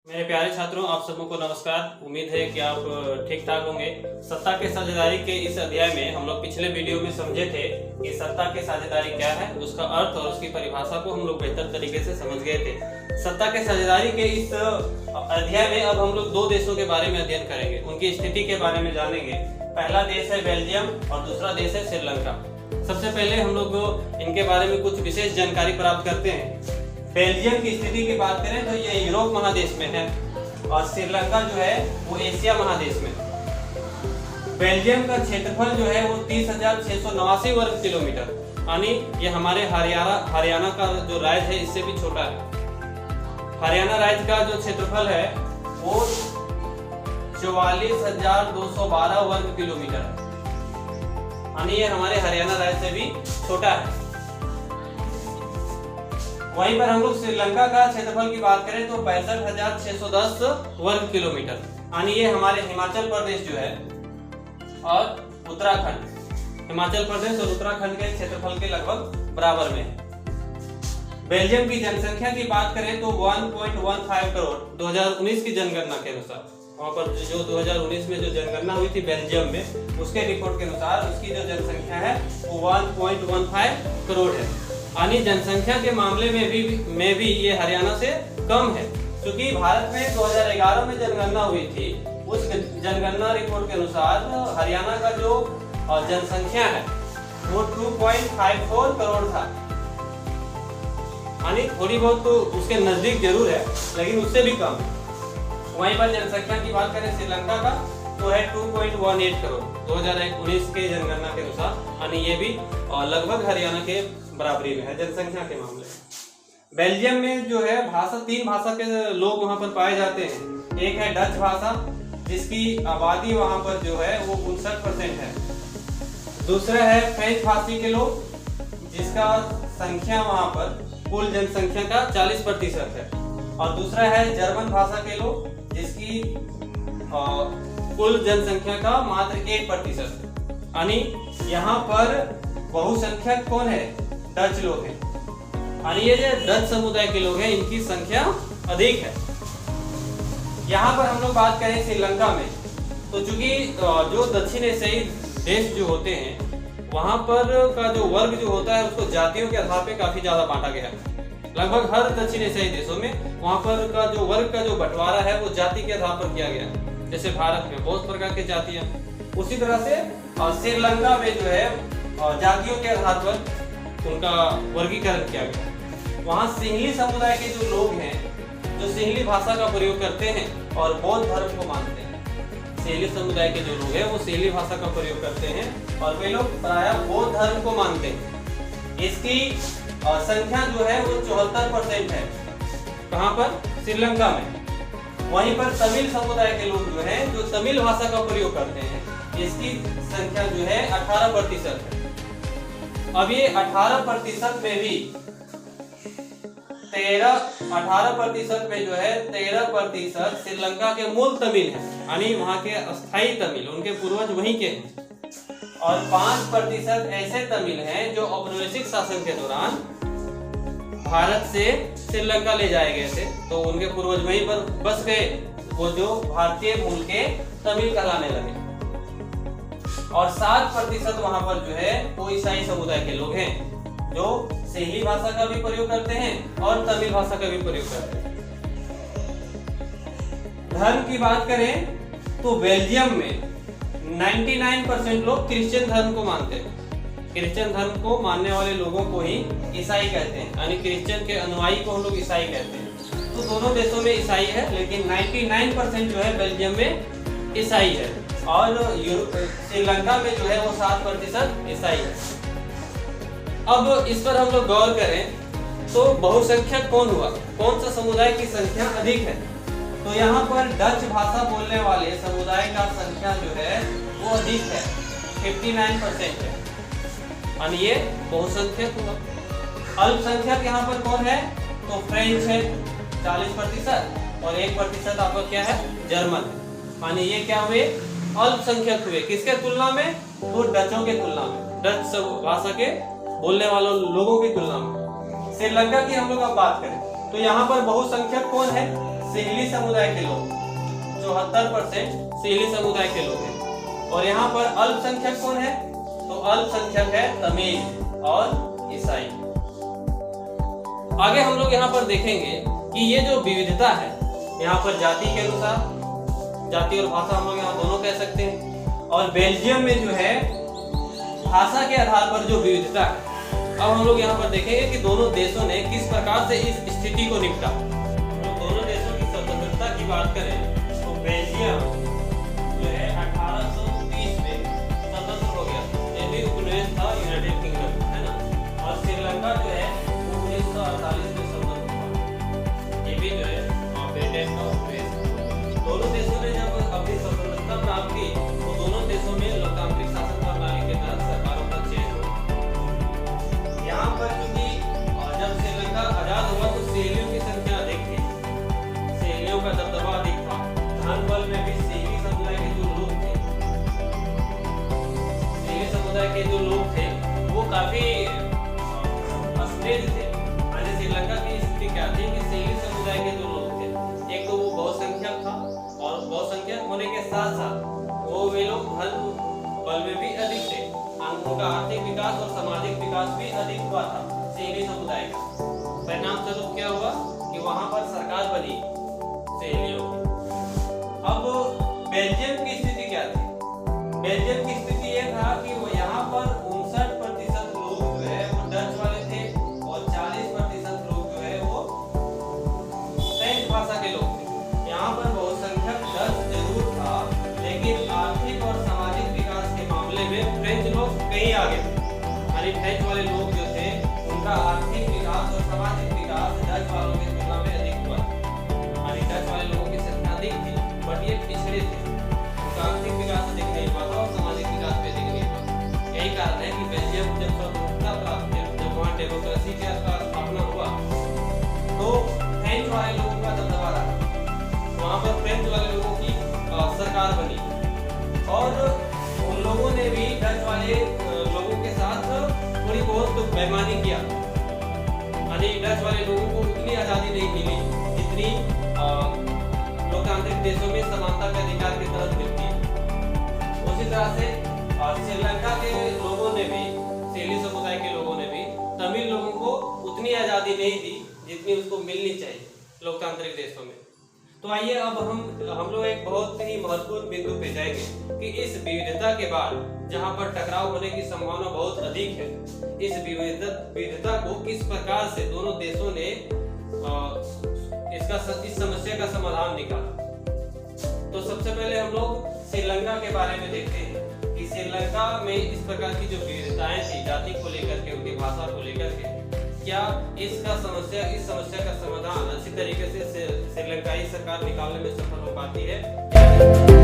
मेरे प्यारे छात्रों, आप सबों को नमस्कार। उम्मीद है कि आप ठीक ठाक होंगे। सत्ता के साझेदारी के इस अध्याय में हम लोग पिछले वीडियो में समझे थे कि सत्ता के साझेदारी क्या है, उसका अर्थ और उसकी परिभाषा को हम लोग बेहतर तरीके से समझ गए थे। सत्ता के साझेदारी के इस अध्याय में अब हम लोग दो देशों के बारे में अध्ययन करेंगे, उनकी स्थिति के बारे में जानेंगे। पहला देश है बेल्जियम और दूसरा देश है श्रीलंका। सबसे पहले हम लोग इनके बारे में कुछ विशेष जानकारी प्राप्त करते हैं। बेल्जियम की स्थिति की बात करें तो ये यूरोप महादेश में है और श्रीलंका जो है वो एशिया महादेश में। बेल्जियम का क्षेत्रफल जो है वो 30,689 वर्ग किलोमीटर, यानी ये हमारे हरियाणा का जो राज्य है इससे भी छोटा है। हरियाणा राज्य का जो क्षेत्रफल है वो 44,212 वर्ग किलोमीटर है, यानी ये हमारे हरियाणा राज्य से भी छोटा है। वहीं पर हम लोग श्रीलंका का क्षेत्रफल की बात करें तो 65,610 वर्ग किलोमीटर, यानी ये हमारे हिमाचल प्रदेश जो है और उत्तराखंड, हिमाचल प्रदेश और उत्तराखंड के क्षेत्रफल के लगभग बराबर में है। बेल्जियम की जनसंख्या की बात करें तो 1.15 करोड़ 2019 की जनगणना के अनुसार, वहां पर जो 2019 में जो जनगणना हुई थी बेल्जियम में, उसके रिपोर्ट के अनुसार उसकी जो जनसंख्या है वो 1.15 करोड़ है, यानी जनसंख्या के मामले में भी ये हरियाणा से कम है। क्योंकि भारत में 2011 में जनगणना हुई थी, उस जनगणना रिपोर्ट के अनुसार हरियाणा का जो जनसंख्या है वो 2.54 करोड़ था, यानी थोड़ी बहुत तो उसके नजदीक जरूर है लेकिन उससे भी कम है। वहीं पर जनसंख्या की बात करें श्रीलंका का तो है 2.18 करोड़ 2019 के जनगणना के अनुसार, यानी ये भी लगभग हरियाणा के बराबरी में है जनसंख्या के मामले में। बेल्जियम में जो है तीन भाषा के लोग वहां पर पाए जाते हैं। एक है डच भाषा जिसकी आबादी वहां पर जो है वो 59% है। दूसरा है फ्रेंच भाषी के लोग जिसका संख्या वहां पर कुल जनसंख्या का 40% है। और दूसरा है जर्मन भाषा के लोग जिसकी कुल जनसंख्या का मात्र 1% है, यानी यहाँ पर बहुसंख्यक कौन है? डच लोग हैं, यानी ये जो डच समुदाय के लोग हैं इनकी संख्या अधिक है। यहाँ पर हम लोग बात करें श्रीलंका में तो चूंकि जो दक्षिण एशियाई देश जो होते हैं वहां पर का जो वर्ग जो होता है उसको जातियों के आधार पे काफी ज्यादा बांटा गया है। लगभग हर दक्षिण एशियाई देशों में वहां पर का जो वर्ग का जो बंटवारा है वो जाति के आधार पर किया गया है। जैसे भारत में बहुत प्रकार की जातियां, उसी तरह से श्रीलंका में जो है जातियों के आधार पर उनका वर्गीकरण किया गया। वहाँ सिंहली समुदाय के जो लोग हैं जो सिंहली भाषा का प्रयोग करते हैं और बौद्ध धर्म को मानते हैं। सिंहली समुदाय के जो लोग हैं वो सिंहली भाषा का प्रयोग करते हैं और वे लोग प्रायः बौद्ध धर्म को मानते हैं। इसकी संख्या जो है वो 74% है। कहाँ पर? श्रीलंका में। वहीं पर तमिल समुदाय के लोग जो है जो तमिल भाषा का प्रयोग करते हैं, इसकी संख्या जो है 18% है। अब ये 18% में भी 18% में जो है 13% श्रीलंका के मूल तमिल है, यानी वहाँ के अस्थायी तमिल, उनके पूर्वज वहीं के हैं। और 5% ऐसे तमिल हैं जो औपनिवेशिक शासन के दौरान भारत से श्रीलंका ले जाए गए थे, तो उनके पूर्वज वहीं पर बस गए, वो जो भारतीय मूल के तमिल कहलाने लगे। और 7% वहां पर जो है वो ईसाई समुदाय के लोग हैं जो सिंहली भाषा का भी प्रयोग करते हैं और तमिल भाषा का भी प्रयोग करते हैं। धर्म की बात करें तो बेल्जियम में 99% लोग क्रिश्चियन धर्म को मानते हैं। क्रिश्चियन धर्म को मानने वाले लोगों को ही ईसाई कहते हैं, यानी क्रिश्चियन के अनुयायी को हम लोग ईसाई कहते हैं। तो दोनों देशों में ईसाई है, लेकिन 99% जो है बेल्जियम में ईसाई है और श्रीलंका में जो है वो 7% ईसाई है। अब इस पर हम लोग गौर करें तो बहुसंख्यक कौन हुआ, कौन सा समुदाय की संख्या अधिक है? तो यहाँ पर डच भाषा बोलने वाले समुदाय का संख्या जो है वो अधिक है, 59% है, यानी ये बहुसंख्यक हुआ। अल्पसंख्यक यहाँ पर कौन है? तो फ्रेंच है 40% और 1% आपका क्या है? जर्मन, यानी ये क्या हुए? अल्पसंख्यक हुए। किसके तुलना में? तो डचों के तुलना में, डच भाषा के बोलने वालों लोगों की तुलना में। श्रीलंका की हम लोग अब बात करें तो यहाँ पर बहुसंख्यक कौन है? सेहली समुदाय के लोग, 74% सेहली समुदाय के लोग हैं। और यहाँ पर अल्पसंख्यक कौन है? तो अल्पसंख्यक है तमिल और ईसाई। आगे हम लोग यहाँ पर देखेंगे कि ये जो विविधता है, यहाँ पर जाति के अनुसार, जाति और भाषा हम लोग यहाँ दोनों कह सकते हैं। और बेल्जियम में जो है भाषा के आधार पर जो विविधता है। अब हम लोग यहाँ पर देखेंगे कि दोनों देशों ने किस प्रकार से इस स्थिति को निपटा। तो दोनों देशों की स्वतंत्रता की बात करें तो बेल्जियम जो है 1830 में स्वतंत्र हो गया, ये भी उपनिवेश था यूनाइटेड किंगडम, है ना। और श्रीलंका जो है 1948 में स्वतंत्र हुआ, ये भी जो है ब्रिटेन का उपनिवेश। दोनों देशों ने जब अपनी स्वतंत्रता प्राप्त की तो दोनों देशों में लोकतांत्रिक शासन प्रणाली के तहत सरकारों का चयन हुआ। यहाँ पर क्योंकि जब श्रीलंका आजाद हुआ तो सेहलियों की संख्या अधिक थी, सेहलियों का दबदबा अधिक था। धन बल में भी सेहली समुदाय के जो लोग थे, सेहली समुदाय के जो लोग थे वो काफी अस्थिर थे। श्रीलंका की स्थिति क्या थी कि सेहली समुदाय के जो लोग थे, एक तो वो बहुसंख्यक था और बहुसंख्यक होने के साथ साथ वो वे लोग धन बल में भी अधिक थे। उनका आर्थिक विकास और सामाजिक विकास भी अधिक हुआ था सेहली समुदाय का। परिणाम स्वरूप क्या हुआ कि वहां पर सरकार बनी सेहलियों की। अब बेल्जियम की स्थिति क्या थी? बेल्जियम की स्थिति यह था कि वो यहाँ पर 59% लोग जो है वो डच वाले थे और 40% लोग जो है वो फ्रेंच भाषा के लोग थे। यहाँ पर बहुसंख्यक डच जरूर था, लेकिन आर्थिक और सामाजिक विकास के मामले में फ्रेंच लोग कहीं आगे थे। यानी फ्रेंच वाले लोग जो थे उनका आर्थिक विकास और सामाजिक विकास डच वालों की तुलना में अधिक हुआ। यानी डच वाले लोगों की संख्या अधिक थी बट ये पिछड़े थे, उनका आर्थिक विकास अधिक नहीं हुआ था और सामाजिक विकास भी अधिक नहीं हुआ। यही कारण है कि बेल्जियम जब स्वतंत्रता प्राप्त किया, जब वहाँ डेमोक्रेसी की स्थापना हुआ तो फ्रेंच वाले लोगों का दबदबा रहा, वहाँ पर फ्रेंच वाले लोगों की सरकार बनी और उन लोगों ने भी डच वाले लोगों के साथ थोड़ी बहुत बेईमानी किया। यानी डच वाले लोगों को उतनी आज़ादी नहीं मिली जितनी लोकतांत्रिक देशों में समानता के अधिकार के तहत मिलती है। उसी तरह से श्रीलंका के लोगों ने भी, सेहली समुदाय के लोगों ने भी तमिल लोगों को उतनी आज़ादी नहीं दी जितनी उसको मिलनी चाहिए लोकतांत्रिक देशों में। तो आइए अब हम लोग एक बहुत ही महत्वपूर्ण बिंदु पे जाएंगे कि इस विविधता के बाद जहां पर टकराव होने की संभावना बहुत अधिक है, इस विविधता को किस प्रकार से दोनों देशों ने इस समस्या का समाधान निकाला। तो सबसे पहले हम लोग श्रीलंका के बारे में देखते हैं कि श्रीलंका में इस प्रकार की जो विविधताएं थी जाति को लेकर के, उनकी भाषा को लेकर के, क्या इस समस्या का समाधान अच्छी तरीके से श्रीलंकाई सरकार निकालने में सफल हो पाती है?